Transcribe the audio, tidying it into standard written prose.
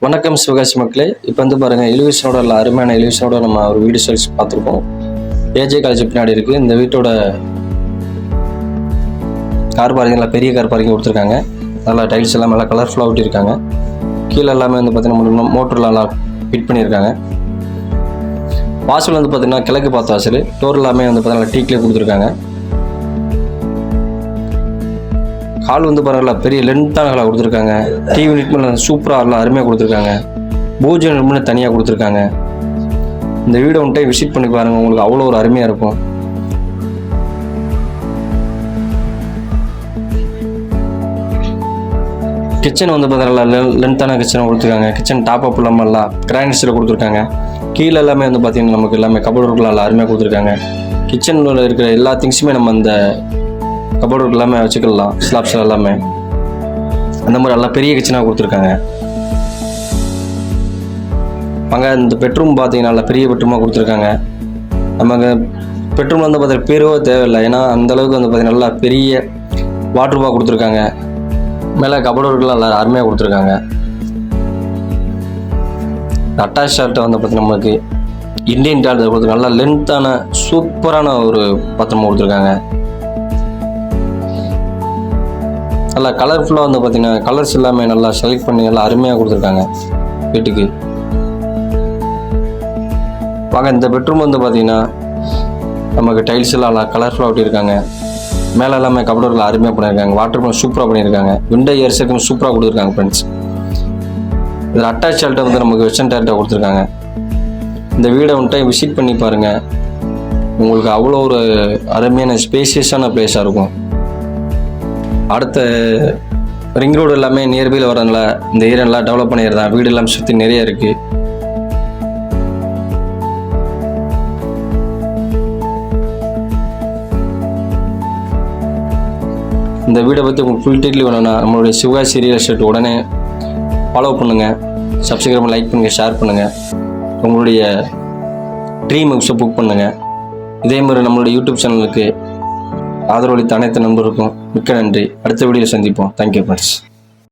வணக்கம் சிவகாசி மக்களே. இப்போ வந்து பாருங்கள், எலிவேஷனோட அருமையான எலிவேஷனோட நம்ம ஒரு வீடு சேல்ஸ் பார்த்துருக்கோம். ஏஜே காலேஜ் பின்னாடி இருக்குது. இந்த வீட்டோட கார் பார்க்கிங்கில் பெரிய கார் பார்க்கிங் கொடுத்துருக்காங்க. நல்லா டைல்ஸ் எல்லாம் நல்லா கலர்ஃபுல்லாக ஒட்டியிருக்காங்க. கீழே எல்லாமே வந்து பார்த்திங்கன்னா மோட்டரில் நல்லா ஃபிட் பண்ணியிருக்காங்க. வாசல் வந்து பார்த்திங்கன்னா கிழக்கு பார்த்த வாசல். டோர் எல்லாமே வந்து பார்த்திங்கன்னா டீக்லேயே கொடுத்துருக்காங்க. ஹால் வந்து பாருங்களா, பெரிய லென்த்தான ஹாலாக கொடுத்துருக்காங்க. டிவி யூனிட் சூப்பராக எல்லாம் அருமையாக கொடுத்துருக்காங்க. பூஜை ரூம்னு தனியாக கொடுத்துருக்காங்க. இந்த வீடை வந்துட்டு விசிட் பண்ணி பாருங்கள், உங்களுக்கு அவ்வளோ ஒரு அருமையாக இருக்கும். கிச்சன் வந்து பார்த்தீங்கன்னா லென்த்தான கிச்சனை கொடுத்துருக்காங்க. கிச்சன் டாப் அப் இல்லாமல் கிரானைட்ஸில் கொடுத்துருக்காங்க. கீழே எல்லாமே வந்து பார்த்தீங்கன்னா நமக்கு எல்லாமே கபோர்டுலாம் நல்லா அருமையாக கொடுத்துருக்காங்க. கிச்சனில் இருக்கிற எல்லா திங்ஸுமே நம்ம அந்த கபோர்டு எல்லாமே வச்சுக்கலாம். ஸ்லாப்ஸ் எல்லாமே அந்த மாதிரி நல்லா பெரிய கிச்சனாக கொடுத்துருக்காங்க. அங்கே இந்த பெட்ரூம் பார்த்தீங்கன்னா நல்லா பெரிய பெட்ரூமாக கொடுத்துருக்காங்க. நமக்கு பெட்ரூம் வந்து பார்த்தீங்கன்னா பெருவோ தேவையில்லை, ஏன்னா அந்தளவுக்கு வந்து பார்த்தீங்கன்னா நல்லா பெரிய வாட்ரூபாக கொடுத்துருக்காங்க. மேலே கபோர்டுலாம் நல்லா அருமையாக கொடுத்துருக்காங்க. அட்டாச் ஷால்ட்டை வந்து பார்த்தீங்கன்னா நமக்கு இண்டியன் டால்ட் கொடுத்து நல்லா லென்த்தான சூப்பரான ஒரு பாத்திரமாக கொடுத்துருக்காங்க. நல்லா கலர்ஃபுல்லாக வந்து பார்த்தீங்கன்னா கலர்ஸ் எல்லாமே நல்லா செலக்ட் பண்ணி நல்லா அருமையாக கொடுத்துருக்காங்க வீட்டுக்கு. வாங்க, இந்த பெட்ரூம் வந்து பார்த்தீங்கன்னா நமக்கு டைல்ஸ் எல்லாம் நல்லா கலர்ஃபுல்லாக ஒட்டியிருக்காங்க. மேலே எல்லாமே கபோர்டில் அருமையாக பண்ணியிருக்காங்க. வாட்டர் ப்ரூஃப் சூப்பராக பண்ணியிருக்காங்க. விண்டோ ஏர் செக்கும் சூப்பராக கொடுத்துருக்காங்க ஃப்ரெண்ட்ஸ். இதில் அட்டாச் ஷால்ட்டை வந்து நமக்கு வெஸ்டர்ன் டைல்ட்டாக கொடுத்துருக்காங்க. இந்த வீடை வந்துட்டு விசிட் பண்ணி பாருங்கள், உங்களுக்கு அவ்வளோ ஒரு அருமையான ஸ்பேசியஸான பிளேஸாக இருக்கும். அடுத்த ரிங் ரோடு எல்லாமே நியர்பையில் வரதுனால இந்த ஏரியாலாம் டெவலப் பண்ணிடுறாங்க. வீடு எல்லாம் சுற்றி நிறைய இருக்குது. இந்த வீடை பற்றி உங்களுக்கு ஃபுல் டீட்டெயில் வேணும்னா நம்மளுடைய சிவகாசி ரியல் எஸ்டேட் உடனே ஃபாலோ பண்ணுங்கள், சப்ஸ்கிரைப் பண்ணி லைக் பண்ணுங்கள், ஷேர் பண்ணுங்கள். உங்களுடைய ட்ரீம் ஹவுஸை புக் பண்ணுங்கள். இதே மாதிரி நம்மளுடைய யூடியூப் சேனலுக்கு ஆதரவளித்த அனைத்து நண்பருக்கும் மிக்க நன்றி. அடுத்த வீடியோவில் சந்திப்போம். Thank you friends.